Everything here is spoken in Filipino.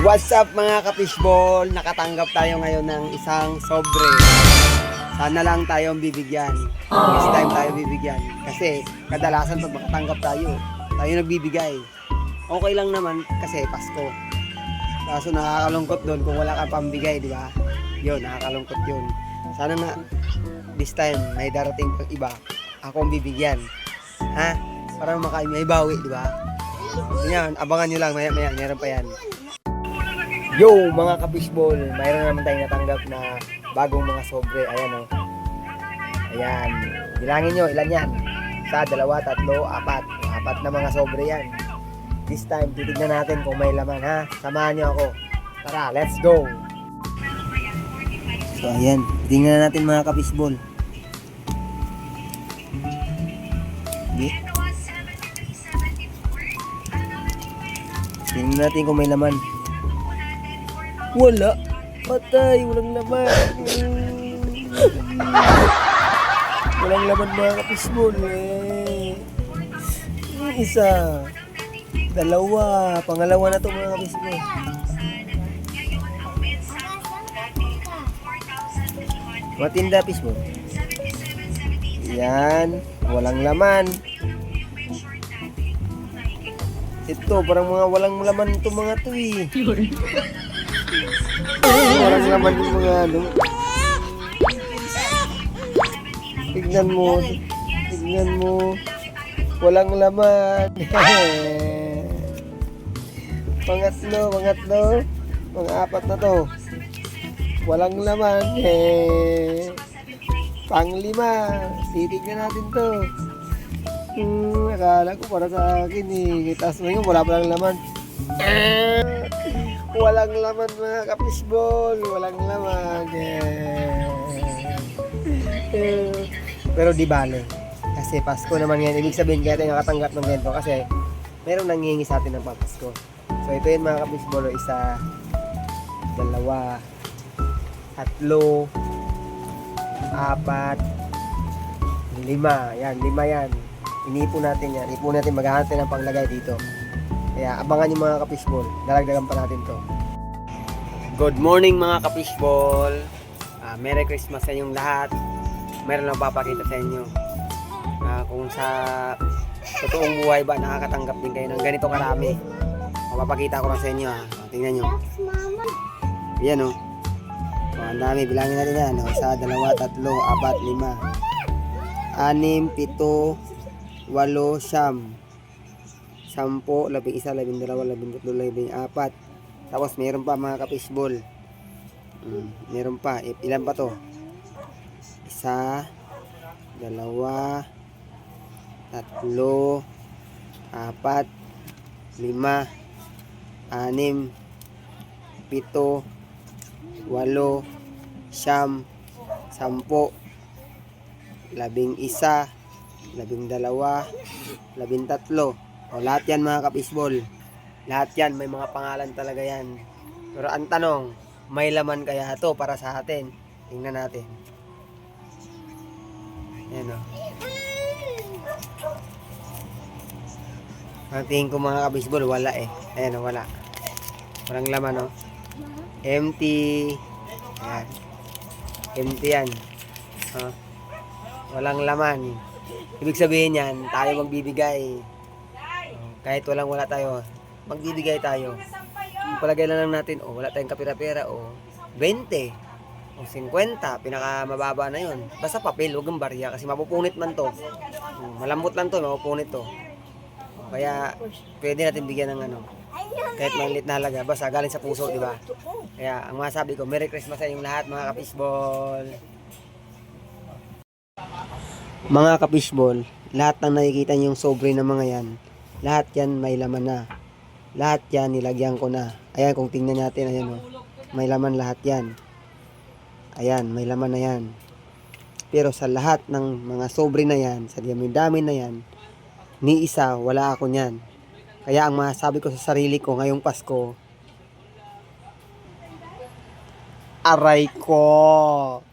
What's up mga ka-fishball? Nakatanggap tayo ngayon ng isang sobre. Sana lang tayong bibigyan. This time tayo bibigyan. Kasi kadalasan pag makatanggap tayo nagbibigay. Okay lang naman kasi Pasko. Kaso nakakalungkot doon kung wala kang pambigay, di ba? Yun, nakakalungkot yun. Sana nga this time may darating pang iba. Ako ang bibigyan. Ha? Para may bawi, di ba? Yan, abangan nyo lang. Maya, meron pa yan. Yo mga ka-fishball, mayroon naman tayong natanggap na bagong mga sobre. Ayan o. Ayan. Bilangin nyo, ilan yan? Isa, dalawa, tatlo, apat. Apat na mga sobre yan. This time, titignan natin kung may laman ha. Samahan nyo ako. Tara, let's go! So ayan, tingnan natin mga ka-fishball. Okay. Tingnan natin kung may laman. Wala. Patay. Walang laman. Walang laman mga ka-fishball. Isa. Dalawa. Pangalawa na to mga ka-fishball. Matinda fishball. Yan. Walang laman. Ito. Parang mga walang laman ito mga to eh. Walang laman yung mga ano. Tignan mo. Walang laman. Pangatlo. Mga apat na to. Walang laman. Panglima. Titignan natin to. Akala ko para sa akin eh. Tapos ngayon wala palang laman. Walang laman mga ka-fishball. Walang laman. Pero di bale. Kasi Pasko naman yan. Ibig sabihin kaya tayo nakatanggap ng ganito. Kasi merong nanghihingi sa atin ng papasko. So ito yun mga ka-fishball. Isa, dalawa, tatlo, apat, lima. Yan, lima yan. Iniipon natin yan. Ipon natin. Maghahanap tayo ng panglagay dito. Kaya abangan yung mga ka-fishball. Dalagdagan pa natin to. Good morning mga ka-fishball. Merry Christmas sa inyong lahat. Meron lang papakita sa inyo. Kung sa totoong buhay ba nakakatanggap din kayo ng ganito karami. Mapapakita ko lang sa inyo. Tingnan nyo. Yan o. Ang dami. Bilangin natin yan. Isa, dalawa, tatlo, apat, lima, anim, pito, walo, siyam. 10, 11, 12, 13, 14. Tapos mayroon pa mga ka-fishball. Mayroon pa. Ilan pa to? Isa, dalawa, tatlo, apat, lima, anim, pito, walo, siyam, 10, 11, 12, 13. O lahat yan mga ka-fishball. Lahat yan may mga pangalan talaga yan. Pero ang tanong, may laman kaya ito para sa atin? Tingnan natin. Ayan o. Ang tingin ko mga ka-fishball, wala eh. Ayan o, wala. Walang laman o. Empty. Ayan. Empty yan. Walang laman. Ibig sabihin yan, tayo magbibigay. Kahit wala tayo, magbibigay tayo. Palagay lang natin, wala tayong kapira-pera, 20, 50, pinakamababa na yun. Basta papel, huwag ang barya, kasi mapupunit man to. Malambot lang to, mapupunit to. Kaya, pwede natin bigyan ng kahit maliit na halaga, basta galing sa puso, di ba? Kaya, ang masabi ko, Merry Christmas sa inyong lahat, mga ka-fishball. Mga ka-fishball, lahat ng nakikita niyong sobre ng mga yan, lahat yan may laman na. Lahat yan nilagyan ko na. Ayan, kung tingnan natin, ayan o. May laman lahat yan. Ayan, may laman na yan. Pero sa lahat ng mga sobre na yan, sa dami na yan, ni isa, wala ako niyan. Kaya ang masabi ko sa sarili ko ngayong Pasko, aray ko!